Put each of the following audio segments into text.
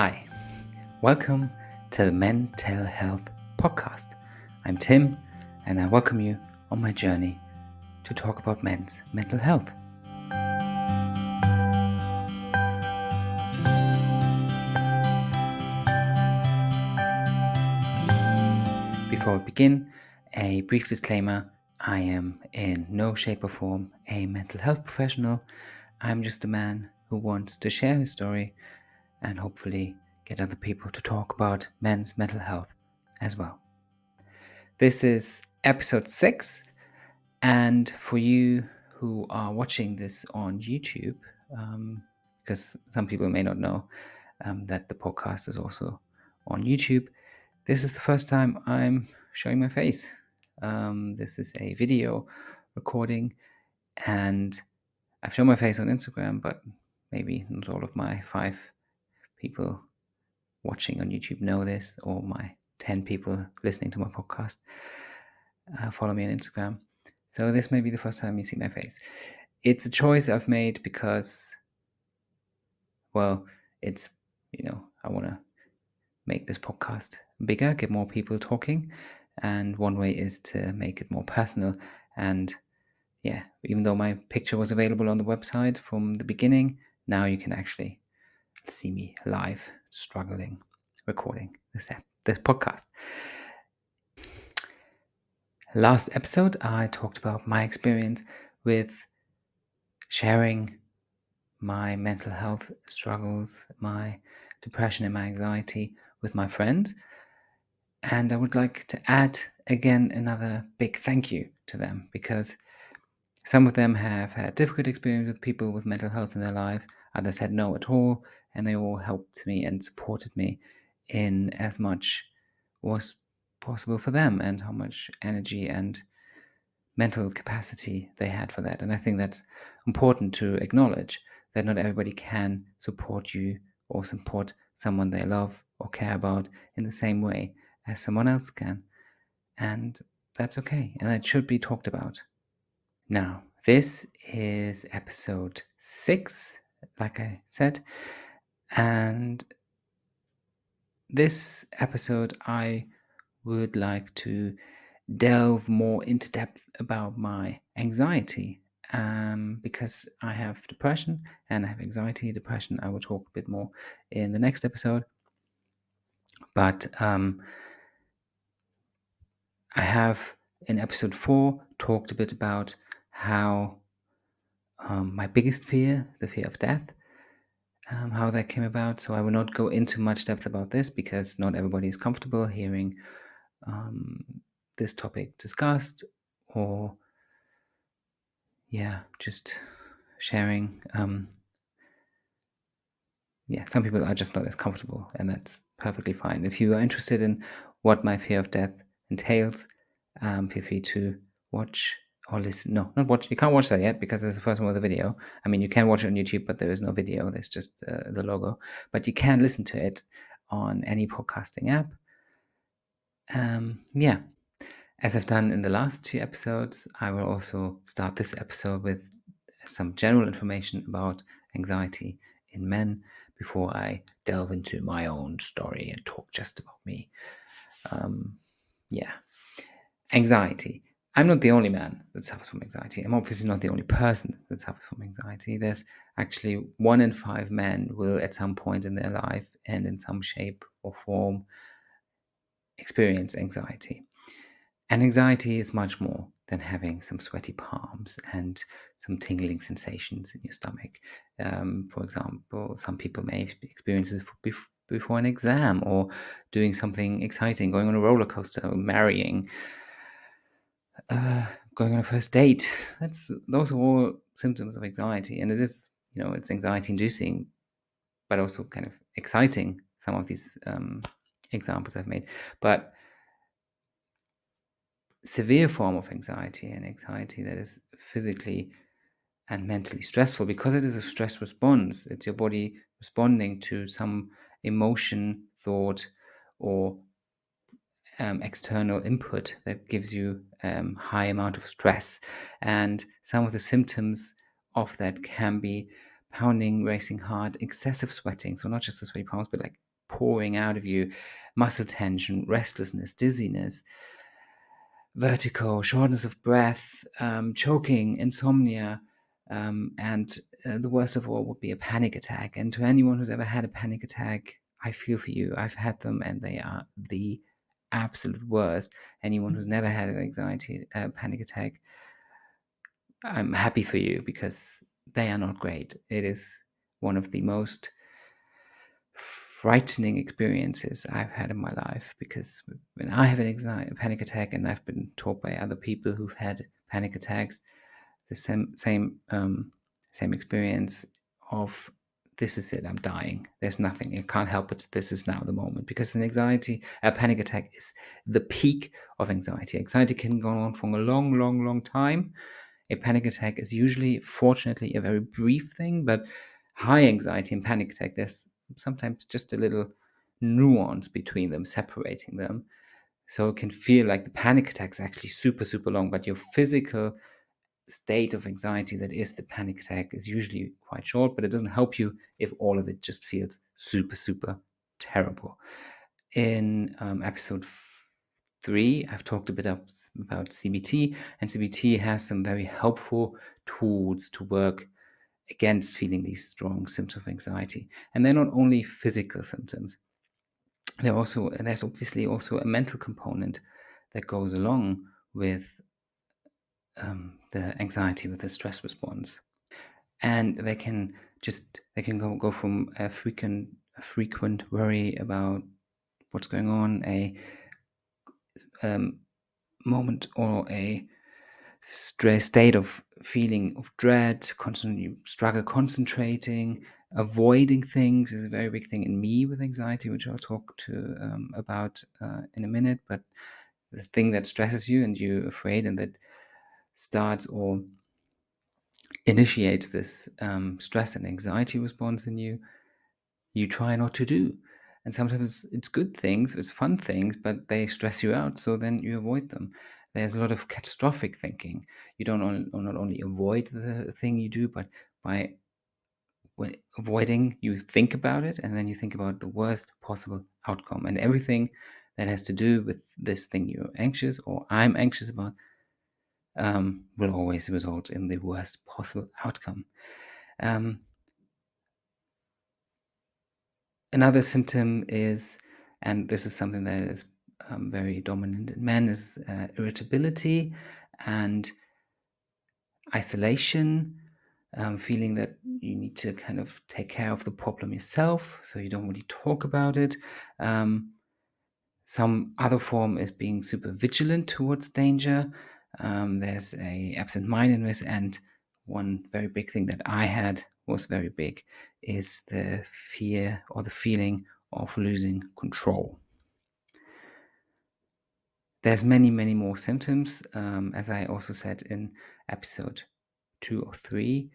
Hi, welcome to the MenTell Health Podcast. I'm Tim, and I welcome you on my journey to talk about men's mental health. Before we begin, a brief disclaimer. I am in no shape or form a mental health professional. I'm just a man who wants to share his story and hopefully get other people to talk about men's mental health as well. This is episode 6, and for you who are watching this on YouTube, because some people may not know that the podcast is also on YouTube, this is the first time I'm showing my face. This is a video recording, and I've shown my face on Instagram, but maybe not all of my 5 people watching on YouTube know this, or my 10 people listening to my podcast follow me on Instagram. So this may be the first time you see my face. It's a choice I've made because, well, it's, I want to make this podcast bigger, get more people talking. And one way is to make it more personal. And yeah, even though my picture was available on the website from the beginning, now you can actually see me live, struggling, recording this podcast. Last episode, I talked about my experience with sharing my mental health struggles, my depression and my anxiety with my friends. And I would like to add again another big thank you to them, because some of them have had difficult experience with people with mental health in their life. Others had no at all, and they all helped me and supported me in as much was possible for them and how much energy and mental capacity they had for that. And I think that's important to acknowledge, that not everybody can support you or support someone they love or care about in the same way as someone else can. And that's okay. And that should be talked about. Now, this is episode 6, like I said. And this episode, I would like to delve more into depth about my anxiety, because I have depression and I have anxiety. Depression, I will talk a bit more in the next episode. But I have in episode 4 talked a bit about how my biggest fear, the fear of death, how that came about. So I will not go into much depth about this because not everybody is comfortable hearing this topic discussed, or just sharing. Some people are just not as comfortable, and that's perfectly fine. If you are interested in what my fear of death entails, feel free to watch or listen. No, not watch. You can't watch that yet because there's the first one with a video. I mean, you can watch it on YouTube, but there is no video. There's just the logo. But you can listen to it on any podcasting app. As I've done in the last few episodes, I will also start this episode with some general information about anxiety in men before I delve into my own story and talk just about me. Anxiety. I'm not the only man that suffers from anxiety. I'm obviously not the only person that suffers from anxiety. There's actually 1 in 5 men will at some point in their life and in some shape or form experience anxiety. And anxiety is much more than having some sweaty palms and some tingling sensations in your stomach. For example, some people may experience this before an exam, or doing something exciting, going on a roller coaster, or marrying, going on a first date. Those are all symptoms of anxiety, and it is, it's anxiety-inducing, but also kind of exciting. Some of these examples I've made, but severe form of anxiety, and anxiety that is physically and mentally stressful, because it is a stress response. It's your body responding to some emotion, thought, or external input that gives you high amount of stress. And some of the symptoms of that can be pounding, racing heart, excessive sweating. So not just the sweaty palms, but like pouring out of you, muscle tension, restlessness, dizziness, vertigo, shortness of breath, choking, insomnia, and the worst of all would be a panic attack. And to anyone who's ever had a panic attack, I feel for you. I've had them, and they are the absolute worst. Anyone who's never had an panic attack, I'm happy for you, because they are not great. It is one of the most frightening experiences I've had in my life, because when I have a panic attack, and I've been taught by other people who've had panic attacks, the same experience of, this is it, I'm dying. There's nothing. I can't help it. This is now the moment. Because a panic attack is the peak of anxiety. Anxiety can go on for a long, long, long time. A panic attack is usually, fortunately, a very brief thing, but high anxiety and panic attack, there's sometimes just a little nuance between them, separating them. So it can feel like the panic attack is actually super, super long, but your physical state of anxiety that is the panic attack is usually quite short, but it doesn't help you if all of it just feels super, super terrible. In episode 3, I've talked a bit about CBT, and CBT has some very helpful tools to work against feeling these strong symptoms of anxiety. And they're not only physical symptoms. There's obviously also a mental component that goes along with the anxiety, with the stress response. And they can go from a frequent worry about what's going on, a moment or a state of feeling of dread, you struggle concentrating, avoiding things is a very big thing in me with anxiety, which I'll talk about in a minute. But the thing that stresses you and you're afraid, and that starts or initiates this stress and anxiety response in you, you try not to do. And sometimes it's good things, it's fun things, but they stress you out, so then you avoid them. There's a lot of catastrophic thinking. You don't not only avoid the thing you do, but by avoiding, you think about it, and then you think about the worst possible outcome. And everything that has to do with this thing you're anxious or I'm anxious about will always result in the worst possible outcome. Another symptom is, and this is something that is very dominant in men, is irritability and isolation, feeling that you need to kind of take care of the problem yourself, so you don't really talk about it. Some other form is being super vigilant towards danger. There's a absent-mindedness, and one very big thing that I had was very big is the fear or the feeling of losing control. There's many, many more symptoms. As I also said in episode 2 or 3,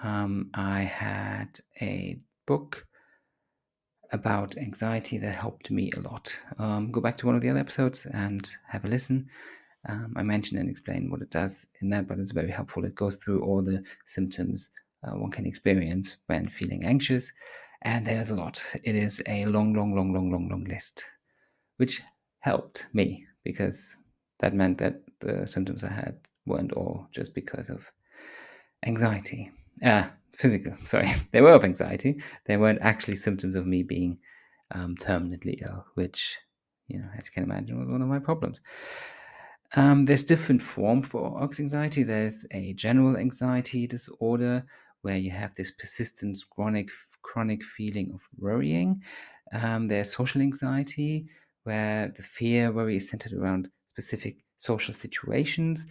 I had a book about anxiety that helped me a lot. Go back to one of the other episodes and have a listen. I mention and explain what it does in that, but it's very helpful. It goes through all the symptoms one can experience when feeling anxious, and there's a lot. It is a long, long, long, long, long, long list, which helped me, because that meant that the symptoms I had weren't all just because of anxiety. Physical, sorry. They were of anxiety. They weren't actually symptoms of me being terminally ill, which, as you can imagine, was one of my problems. There's different form for anxiety. There's a general anxiety disorder, where you have this persistent chronic feeling of worrying. There's social anxiety, where the worry is centered around specific social situations.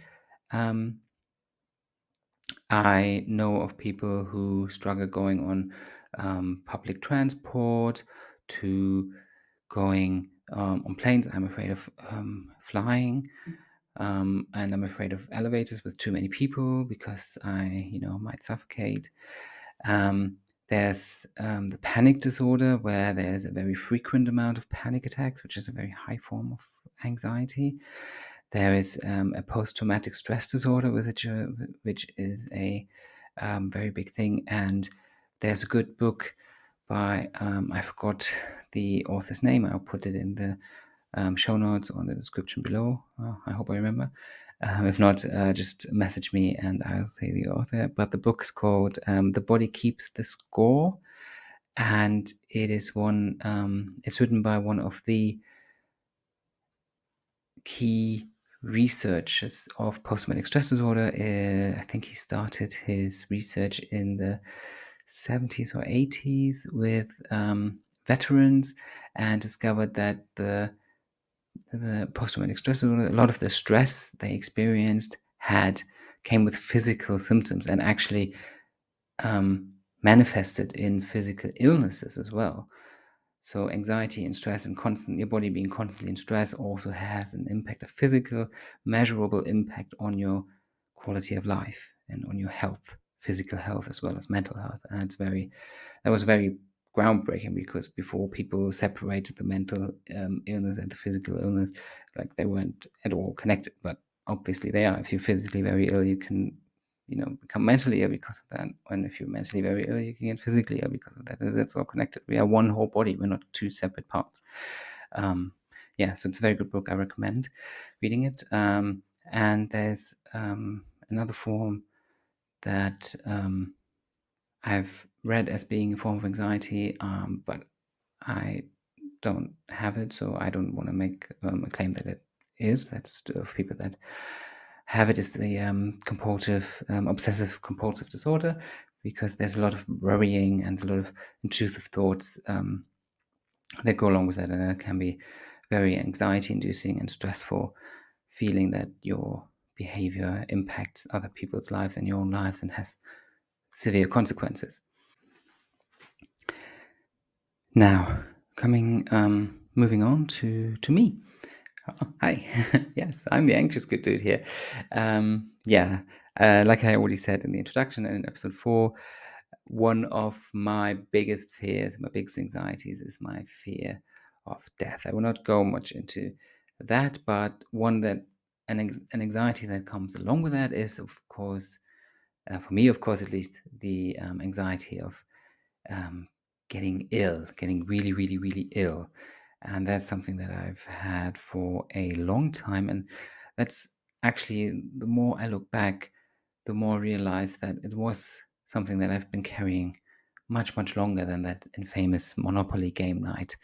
I know of people who struggle going on public transport, to going on planes. I'm afraid of flying. And I'm afraid of elevators with too many people, because I, might suffocate. There's the panic disorder, where there's a very frequent amount of panic attacks, which is a very high form of anxiety. There is a post-traumatic stress disorder, which is a very big thing. And there's a good book by, I forgot the author's name. I'll put it in the show notes or in the description below. I hope I remember. If not, just message me and I'll say the author. But the book is called The Body Keeps the Score. And it is it's written by one of the key researchers of post-traumatic stress disorder. I think he started his research in the 70s or 80s with veterans and discovered that the post-traumatic stress disorder, a lot of the stress they experienced came with physical symptoms and actually manifested in physical illnesses as well. So anxiety and stress and your body being constantly in stress also has an impact, a physical, measurable impact on your quality of life and on your health, physical health as well as mental health. And that was very groundbreaking, because before people separated the mental illness and the physical illness, like they weren't at all connected. But obviously they are. If you're physically very ill, you can become mentally ill because of that. And if you're mentally very ill, you can get physically ill because of that. That's all connected. We are one whole body. We're not two separate parts. So it's a very good book. I recommend reading it. And there's another form that I've read as being a form of anxiety, but I don't have it, so I don't want to make a claim that it is. That's of people that have it is the obsessive compulsive disorder, because there's a lot of worrying and a lot of intrusive thoughts that go along with that, and it can be very anxiety inducing and stressful, feeling that your behavior impacts other people's lives and your own lives and has severe consequences. Now, moving on to me. Oh, hi. Yes, I'm the anxious good dude here. Like I already said in the introduction and in episode 4, one of my biggest fears, my biggest anxieties is my fear of death. I will not go much into that, but an anxiety that comes along with that is, of course, for me, of course, at least, the anxiety of getting ill, getting really, really, really ill. And that's something that I've had for a long time. And that's actually, the more I look back, the more I realize that it was something that I've been carrying much, much longer than that infamous Monopoly game night.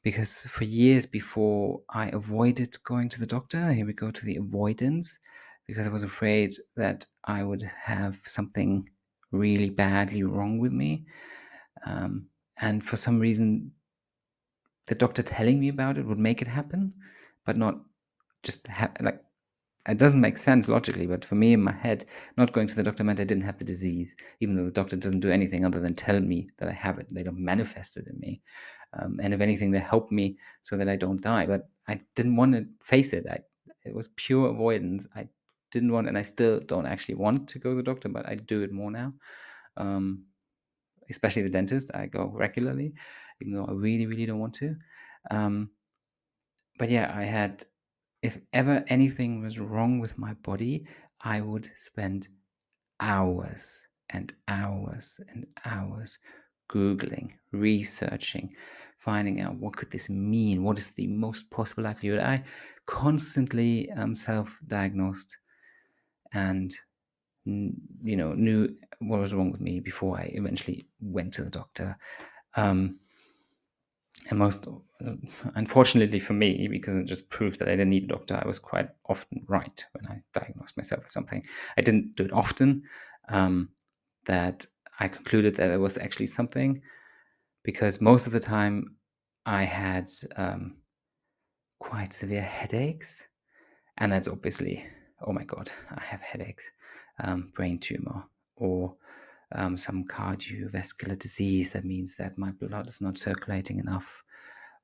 Because for years before, I avoided going to the doctor. Here we go to the avoidance, because I was afraid that I would have something really badly wrong with me. And for some reason, the doctor telling me about it would make it happen, but not just like, it doesn't make sense logically, but for me in my head, not going to the doctor meant I didn't have the disease, even though the doctor doesn't do anything other than tell me that I have it. They don't manifest it in me. And if anything, they help me so that I don't die. But I didn't want to face it. It was pure avoidance. I didn't want, and I still don't actually want to go to the doctor, but I do it more now. Especially the dentist, I go regularly, even though I really, really don't want to. But yeah, if ever anything was wrong with my body, I would spend hours and hours and hours Googling, researching, finding out what could this mean? What is the most possible likelihood? I constantly self-diagnosed and knew what was wrong with me before I eventually went to the doctor. And most unfortunately for me, because it just proved that I didn't need a doctor, I was quite often right when I diagnosed myself with something. I didn't do it often. That I concluded that there was actually something, because most of the time I had quite severe headaches, and that's obviously, oh my God, I have headaches, brain tumor, or some cardiovascular disease. That means that my blood is not circulating enough,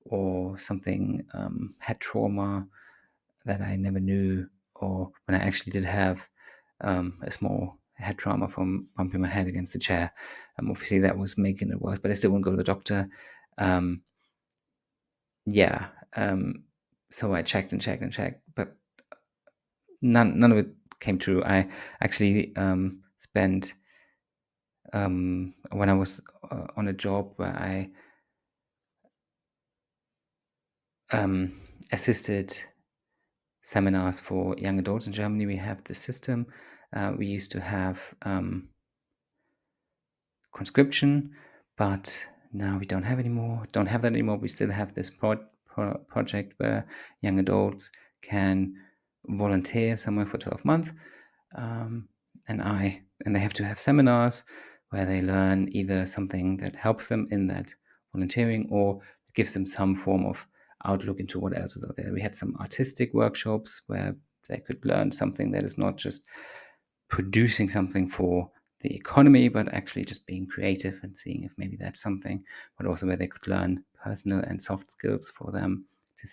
or something, head trauma that I never knew, or when I actually did have a small head trauma from bumping my head against the chair. Obviously, that was making it worse, but I still wouldn't go to the doctor. So I checked and checked and checked, but none of it came true. I actually spent when I was on a job where I assisted seminars for young adults in Germany. We have the system. We used to have conscription, but now we don't have that anymore. We still have this project where young adults can volunteer somewhere for 12 months, and they have to have seminars where they learn either something that helps them in that volunteering or gives them some form of outlook into what else is out there. We had some artistic workshops where they could learn something that is not just producing something for the economy, but actually just being creative and seeing if maybe that's something, but also where they could learn personal and soft skills for them to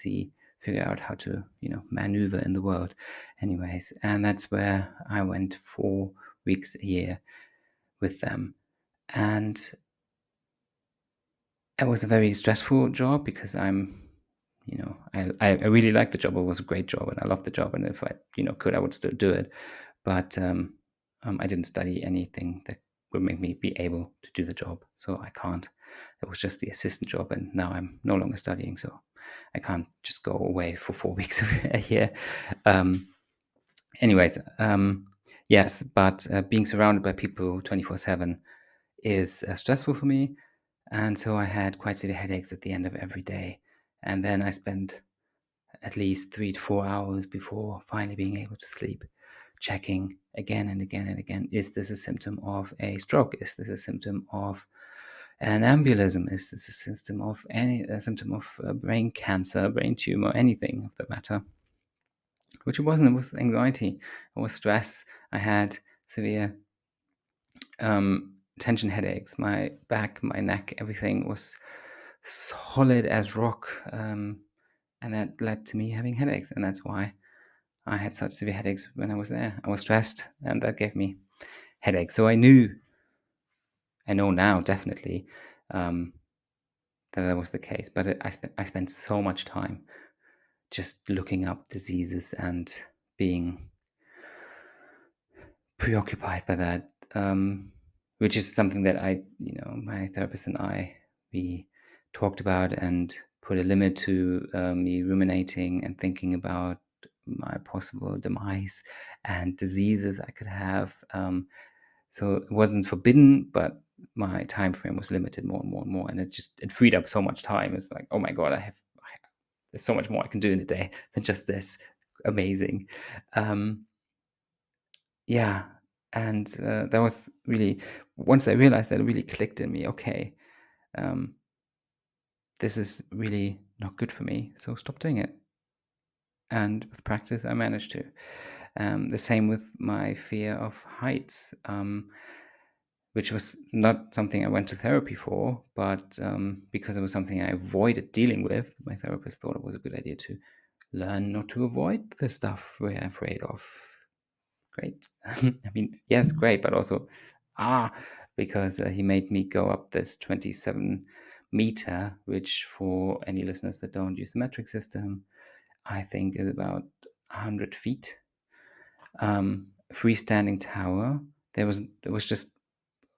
figure out how to, maneuver in the world. Anyways, and that's where I went 4 weeks a year with them. And it was a very stressful job because I really liked the job. It was a great job and I loved the job. And if I, could, I would still do it. But I didn't study anything that would make me be able to do the job. So I can't. It was just the assistant job. And now I'm no longer studying. So I can't just go away for 4 weeks a year. Yes, but being surrounded by people 24/7 is stressful for me. And so I had quite severe headaches at the end of every day. And then I spent at least 3 to 4 hours before finally being able to sleep, checking again and again and again, is this a symptom of a stroke? Is this a symptom of an embolism? Is this a symptom of brain cancer, brain tumor, anything of that matter? Which it wasn't. It was anxiety. It was stress. I had severe tension headaches. My back, my neck, everything was solid as rock. And that led to me having headaches. And that's why I had such severe headaches when I was there. I was stressed, and that gave me headaches. So I know now definitely that was the case. But I spent so much time just looking up diseases and being preoccupied by that, which is something that my therapist and we talked about and put a limit to me ruminating and thinking about my possible demise and diseases I could have. So it wasn't forbidden, but my time frame was limited more and more and more, and it freed up so much time. It's like, oh my god, there's so much more I can do in a day than just this. Amazing. Yeah, and that was really, once I realized that, it really clicked in me. Okay, this is really not good for me, so stop doing it. And with practice, I managed to. The same with my fear of heights, which was not something I went to therapy for, but because it was something I avoided dealing with, my therapist thought it was a good idea to learn not to avoid the stuff we're afraid of. Great. I mean, yes, great, but also, because he made me go up this 27-meter, which for any listeners that don't use the metric system, I think is about 100 feet. Freestanding tower. It was just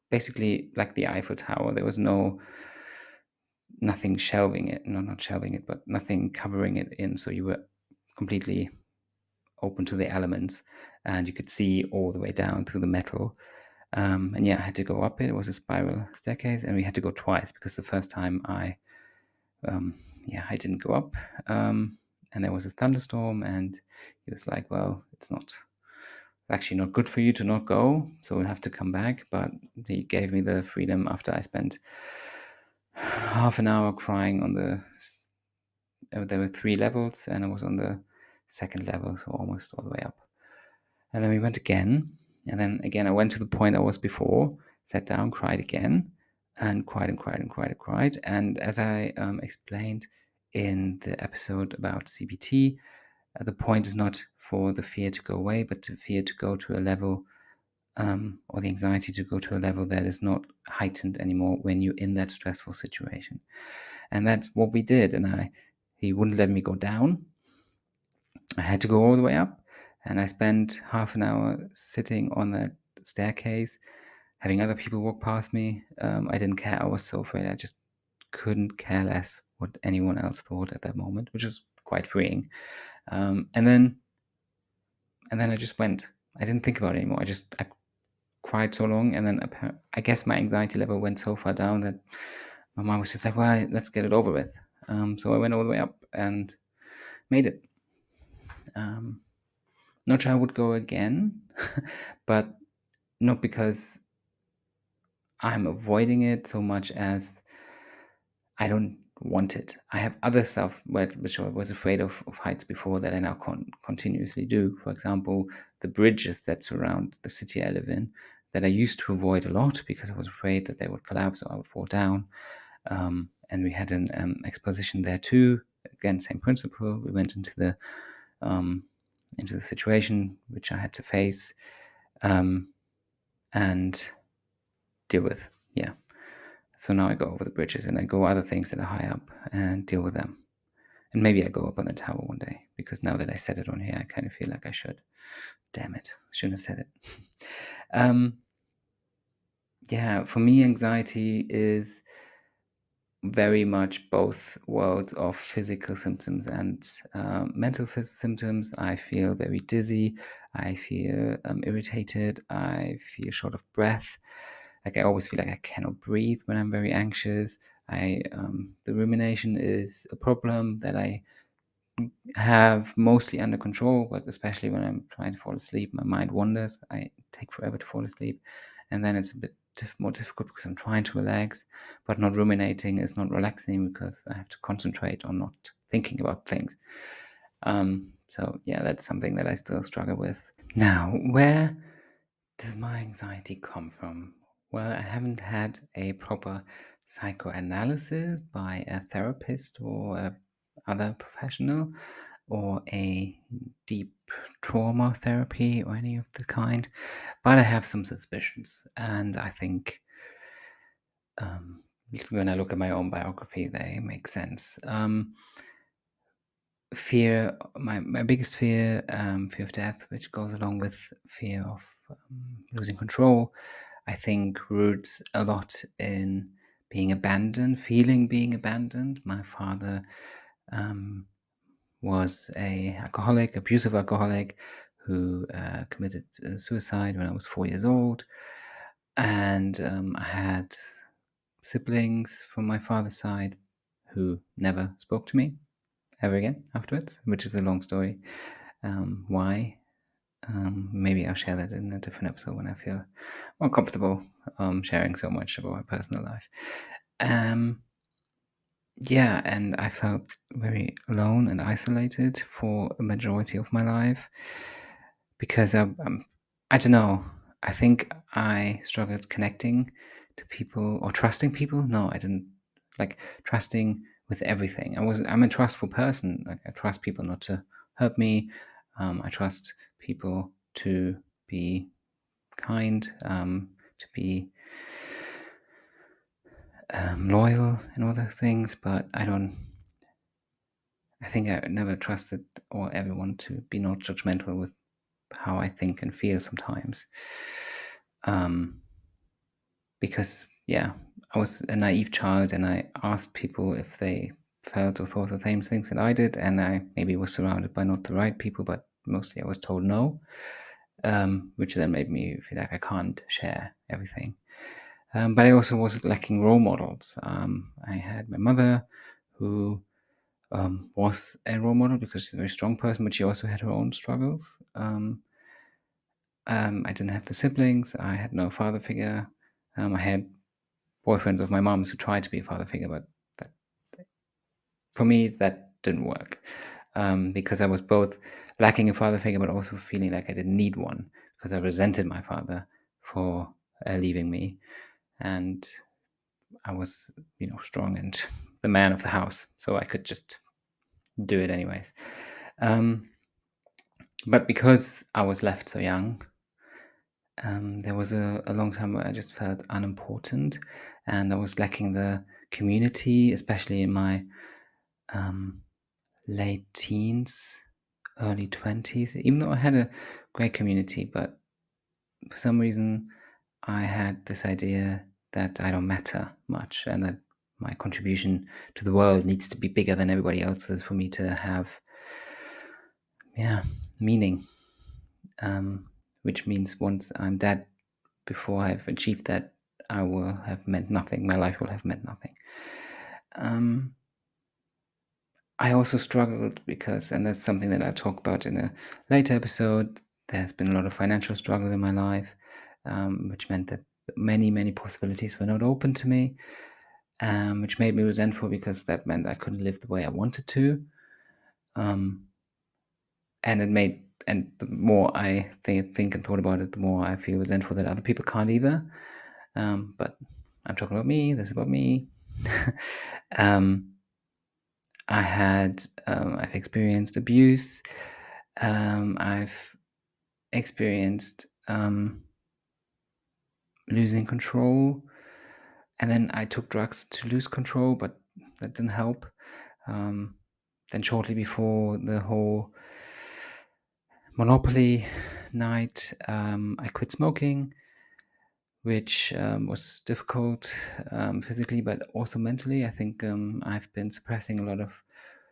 basically like the Eiffel Tower. There was nothing shelving it, no, not shelving it, but nothing covering it in. So you were completely open to the elements, and you could see all the way down through the metal. And yeah, I had to go up it. It was a spiral staircase, and we had to go twice because the first time I didn't go up, and there was a thunderstorm, and he was like, "Well, it's actually not good for you to not go, so we'll have to come back." But he gave me the freedom after I spent half an hour crying on there were 3 levels, and I was on the second level, so almost all the way up. And then we went again. And then again, I went to the point I was before, sat down, cried again, and cried and cried and cried and cried. And as I explained in the episode about CBT, the point is not for the fear to go away, but the fear to go to a level, or the anxiety to go to a level that is not heightened anymore when you're in that stressful situation. And that's what we did. And he wouldn't let me go down. I had to go all the way up. And I spent half an hour sitting on that staircase, having other people walk past me. I didn't care. I was so afraid. I just couldn't care less what anyone else thought at that moment, which was quite freeing. And then I just went. I didn't think about it anymore. I cried so long, and then I guess my anxiety level went so far down that my mom was just like, "Well, let's get it over with." So I went all the way up and made it. Not sure I would go again, but not because I'm avoiding it so much as I don't want it. I have other stuff which I was afraid of heights before that I now continuously do. For example, the bridges that surround the city I live in that I used to avoid a lot because I was afraid that they would collapse or I would fall down. And we had an exposition there too. Again, same principle. We went into the situation which I had to face and deal with. Yeah. So now I go over the bridges and I go other things that are high up and deal with them. And maybe I go up on the tower one day because now that I said it on here, I kind of feel like I should. Damn it. Shouldn't have said it. Yeah, for me, anxiety is very much both worlds of physical symptoms and mental symptoms. I feel very dizzy. I feel irritated. I feel short of breath. Like I always feel like I cannot breathe when I'm very anxious. The rumination is a problem that I have mostly under control, but especially when I'm trying to fall asleep, my mind wanders. I take forever to fall asleep, and then it's a bit more difficult because I'm trying to relax, but not ruminating is not relaxing because I have to concentrate on not thinking about things. So yeah, that's something that I still struggle with. Now, where does my anxiety come from? Well, I haven't had a proper psychoanalysis by a therapist or a other professional or a deep trauma therapy or any of the kind, but I have some suspicions, and I think when I look at my own biography, they make sense. Fear, my biggest fear, fear of death, which goes along with fear of losing control, I think roots a lot in being abandoned, feeling being abandoned. My father was a alcoholic, abusive alcoholic, who committed suicide when I was 4 years old, and I had siblings from my father's side who never spoke to me ever again afterwards, which is a long story. Why? Maybe I'll share that in a different episode when I feel more comfortable sharing so much about my personal life. Yeah, and I felt very alone and isolated for a majority of my life because I don't know. I think I struggled connecting to people or trusting people. No, I didn't like trusting with everything. I'm a trustful person. Like I trust people not to hurt me. I trust people to be kind, to be loyal and all those things, but I think I never trusted or everyone to be not judgmental with how I think and feel sometimes. Because, yeah, I was a naive child and I asked people if they felt or thought the same things that I did, and I maybe was surrounded by not the right people, but mostly I was told no, which then made me feel like I can't share everything. But I also was lacking role models. I had my mother who was a role model because she's a very strong person, but she also had her own struggles. I didn't have the siblings. I had no father figure. I had boyfriends of my mom's who tried to be a father figure, but that, for me, that didn't work because I was both lacking a father figure, but also feeling like I didn't need one because I resented my father for leaving me, and I was, strong and the man of the house, so I could just do it anyways. But because I was left so young, there was a long time where I just felt unimportant, and I was lacking the community, especially in my late teens, early 20s, even though I had a great community, but for some reason I had this idea that I don't matter much and that my contribution to the world needs to be bigger than everybody else's for me to have, meaning. Which means once I'm dead, before I've achieved that, I will have meant nothing. My life will have meant nothing. I also struggled because, and that's something that I'll talk about in a later episode, there's been a lot of financial struggle in my life, which meant that many possibilities were not open to me, which made me resentful because that meant I couldn't live the way I wanted to. And the more I think and thought about it, the more I feel resentful that other people can't either. But I'm talking about me. This is about me. I've experienced abuse. I've experienced losing control, and then I took drugs to lose control, but that didn't help. Then shortly before the whole Monopoly night, I quit smoking, which was difficult physically, but also mentally. I think I've been suppressing a lot of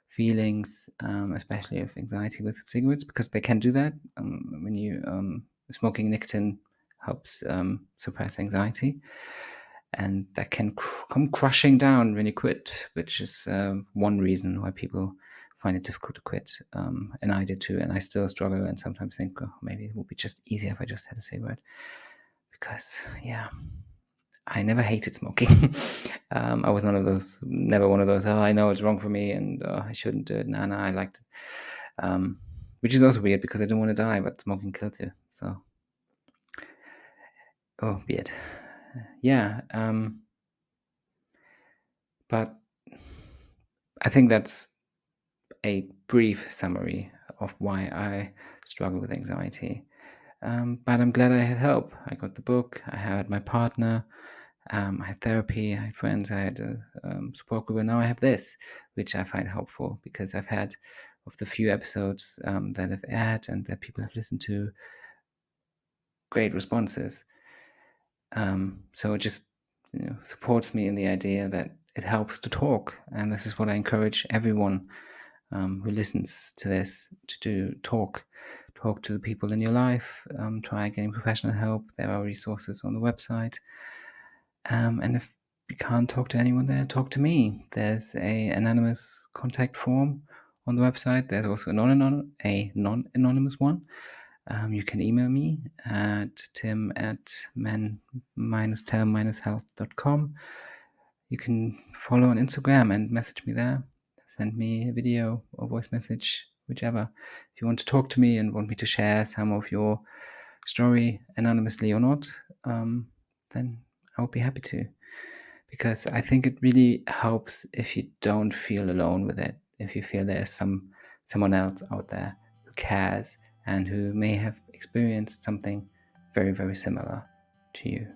feelings, especially of anxiety with cigarettes, because they can do that. When you smoking nicotine helps suppress anxiety, and that can come crushing down when you quit, which is one reason why people find it difficult to quit. And I did too, and I still struggle and sometimes think, oh, maybe it would be just easier if I just had a cigarette. Because, I never hated smoking. I was never one of those, oh, I know it's wrong for me and I shouldn't do it. No, I liked it. Which is also weird because I didn't want to die, but smoking kills you. So, weird. Yeah. But I think that's a brief summary of why I struggle with anxiety. But I'm glad I had help. I got the book, I had my partner, I had therapy, I had friends, I had a support group, and now I have this, which I find helpful because I've had, of the few episodes that I've aired and that people have listened to, great responses. So it just supports me in the idea that it helps to talk, and this is what I encourage everyone who listens to this to do. Talk to the people in your life, try getting professional help. There are resources on the website, and if you can't talk to anyone there, talk to me. There's a anonymous contact form on the website. There's also a non-anonymous one. You can email me at tim@men-tell-health.com. You can follow on Instagram and message me there. Send me a video or voice message, whichever. If you want to talk to me and want me to share some of your story anonymously or not, then I would be happy to. Because I think it really helps if you don't feel alone with it. If you feel there's someone else out there who cares and who may have experienced something very, very similar to you.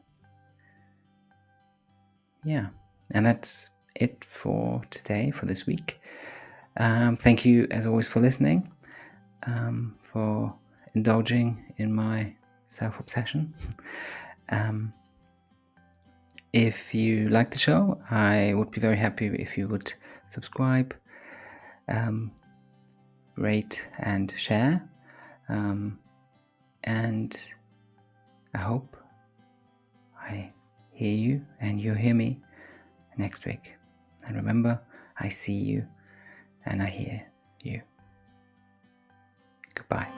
Yeah, and that's it for today, for this week. Thank you, as always, for listening, for indulging in my self-obsession. If you like the show, I would be very happy if you would subscribe, rate and share. And I hope I hear you and you hear me next week. And remember, I see you and I hear you. Goodbye.